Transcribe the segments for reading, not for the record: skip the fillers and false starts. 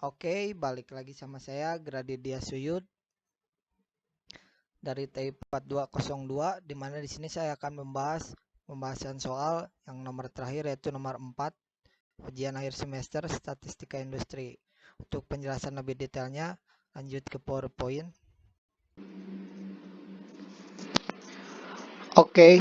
Oke, balik lagi sama saya Gradidia Suyud dari TI 4202, di mana di sini saya akan membahas pembahasan soal yang nomor terakhir, yaitu nomor 4, ujian akhir semester Statistika Industri. Untuk penjelasan lebih detailnya, lanjut ke PowerPoint. Oke,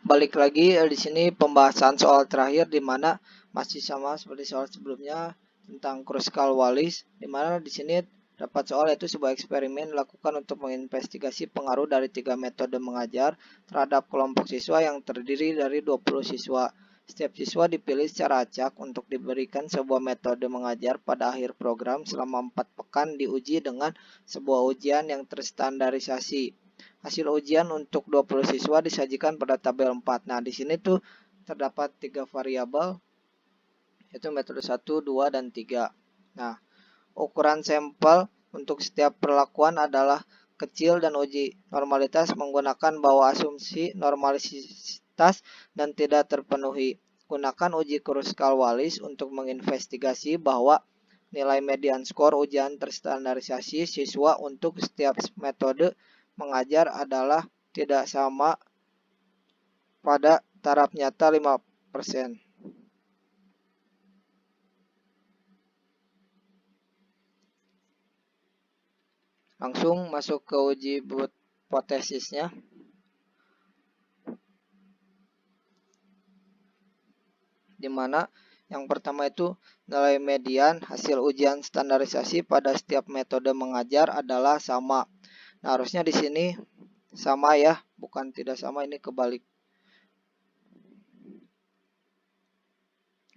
balik lagi di sini pembahasan soal terakhir, di mana masih sama seperti soal sebelumnya tentang Kruskal Wallis, di mana di sini dapat soal yaitu sebuah eksperimen dilakukan untuk menginvestigasi pengaruh dari 3 metode mengajar terhadap kelompok siswa yang terdiri dari 20 siswa. Setiap siswa dipilih secara acak untuk diberikan sebuah metode mengajar pada akhir program selama 4 pekan diuji dengan sebuah ujian yang terstandarisasi. Hasil ujian untuk 20 siswa disajikan pada tabel 4. Nah, di sini tuh terdapat 3 variabel, yaitu metode 1, 2, dan 3. Nah, ukuran sampel untuk setiap perlakuan adalah kecil dan uji normalitas menggunakan bahwa asumsi normalitas dan tidak terpenuhi. Gunakan uji Kruskal-Wallis untuk menginvestigasi bahwa nilai median skor ujian terstandarisasi siswa untuk setiap metode mengajar adalah tidak sama pada taraf nyata 5%. Langsung masuk ke uji hipotesisnya. Di mana yang pertama itu nilai median hasil ujian standarisasi pada setiap metode mengajar adalah sama. Nah, harusnya di sini sama ya, bukan tidak sama, ini kebalik.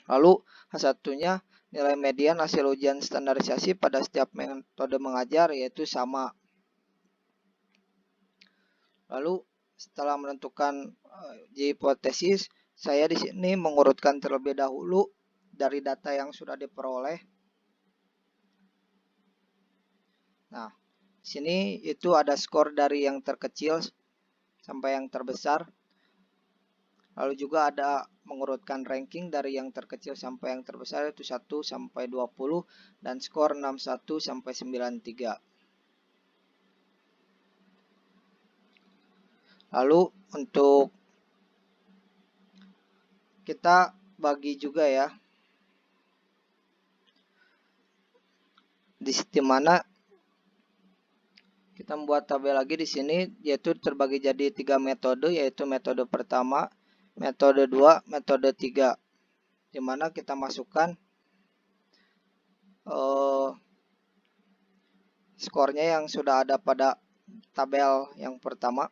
Lalu satunya nilai median hasil ujian standarisasi pada setiap metode mengajar yaitu sama. Lalu setelah menentukan hipotesis, saya di sini mengurutkan terlebih dahulu dari data yang sudah diperoleh. Nah, sini itu ada skor dari yang terkecil sampai yang terbesar. Lalu juga ada mengurutkan ranking dari yang terkecil sampai yang terbesar, yaitu 1 sampai 20 dan skor 61 sampai 93. Lalu untuk kita bagi juga ya, di mana kita membuat tabel lagi di sini, yaitu terbagi jadi 3 metode, yaitu metode pertama, metode 2, metode 3, di mana kita masukkan skornya yang sudah ada pada tabel yang pertama,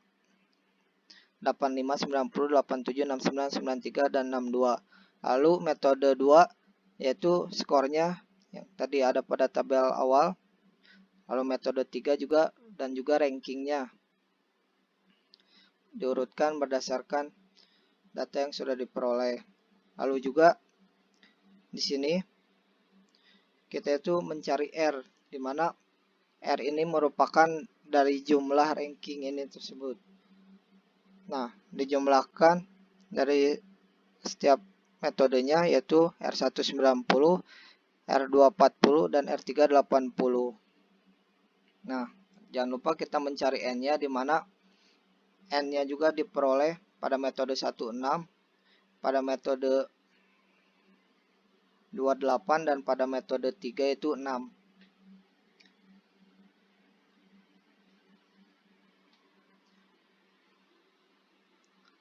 85, 90, 87, 69, 93, dan 62. Lalu metode 2 yaitu skornya yang tadi ada pada tabel awal. Lalu metode 3 juga dan juga rankingnya diurutkan berdasarkan data yang sudah diperoleh. Lalu juga di sini kita itu mencari R, di mana R ini merupakan dari jumlah ranking ini tersebut. Nah, dijumlahkan dari setiap metodenya, yaitu R190, R240, dan R380. Nah, jangan lupa kita mencari N-nya, di mana N-nya juga diperoleh pada metode 16, pada metode 28, dan pada metode 3 itu 6.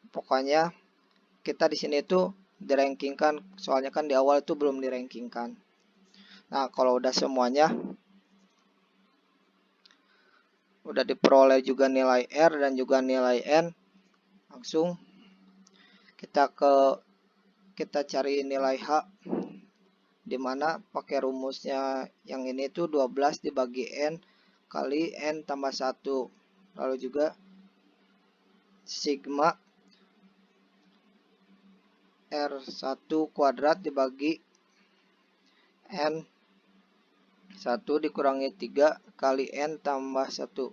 Pokoknya kita di sini tuh dirankingkan, soalnya kan di awal itu belum dirankingkan. Nah, kalau udah semuanya udah diperoleh juga nilai R dan juga nilai N, langsung kita cari nilai H, di mana pakai rumusnya yang ini tuh 12 dibagi N kali N tambah 1. Lalu juga sigma R1 kuadrat dibagi N1 dikurangi 3 kali N tambah 1.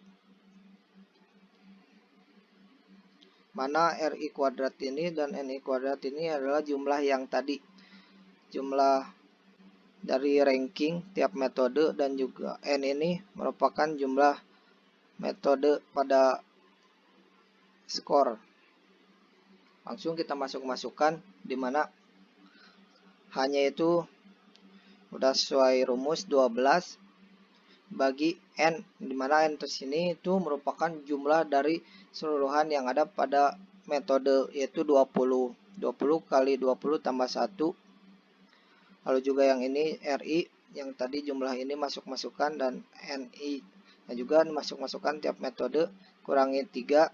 Mana RI kuadrat ini dan NI kuadrat ini adalah jumlah yang tadi, jumlah dari ranking tiap metode, dan juga N ini merupakan jumlah metode pada skor. Langsung kita masukkan, dimana hanya itu udah sesuai rumus 12 bagi N, dimana N tersini itu merupakan jumlah dari seluruhan yang ada pada metode, yaitu 20 kali 20 tambah 1. Lalu juga yang ini RI, yang tadi jumlah ini masukkan, dan NI dan juga masukkan tiap metode, kurangi 3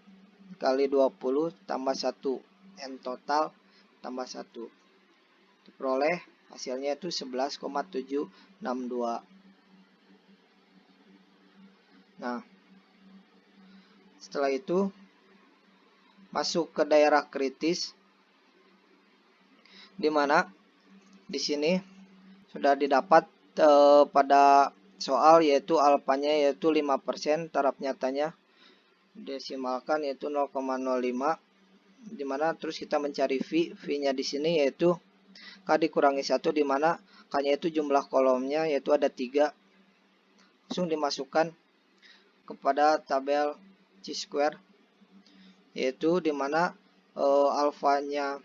kali 20 tambah 1, N total tambah 1. Diperoleh hasilnya itu 11,762. Nah, setelah itu masuk ke daerah kritis, di mana di sini sudah didapat pada soal, yaitu alfanya yaitu 5%, taraf nyatanya desimalkan yaitu 0,05, dimana terus kita mencari V-nya di sini yaitu K dikurangi 1, dimana K-nya itu jumlah kolomnya yaitu ada 3. Langsung dimasukkan kepada tabel chi-square, yaitu dimana alfanya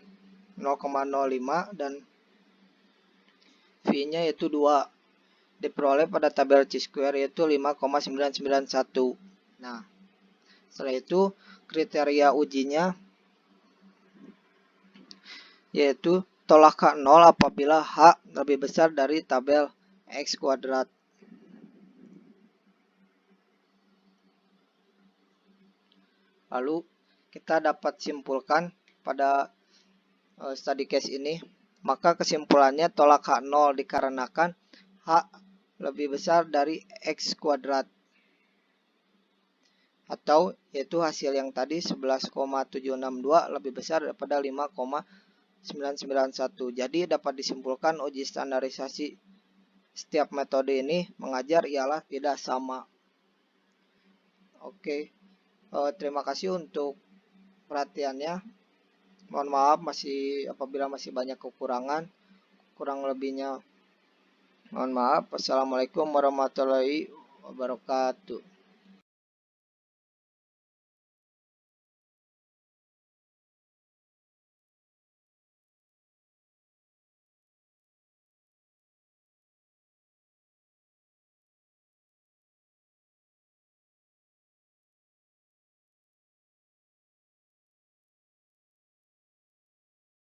0,05 dan V-nya yaitu 2, diperoleh pada tabel chi-square yaitu 5,991. Nah, setelah itu kriteria ujinya yaitu tolak H 0 apabila H lebih besar dari tabel X kuadrat. Lalu kita dapat simpulkan pada study case ini, maka kesimpulannya tolak H 0 dikarenakan H lebih besar dari X kuadrat, atau yaitu hasil yang tadi 11,762 lebih besar daripada 5,991. Jadi dapat disimpulkan uji standarisasi setiap metode ini mengajar ialah tidak sama. Oke, terima kasih untuk perhatiannya. Mohon maaf apabila masih banyak kekurangan. Kurang lebihnya mohon maaf. Wassalamualaikum warahmatullahi wabarakatuh.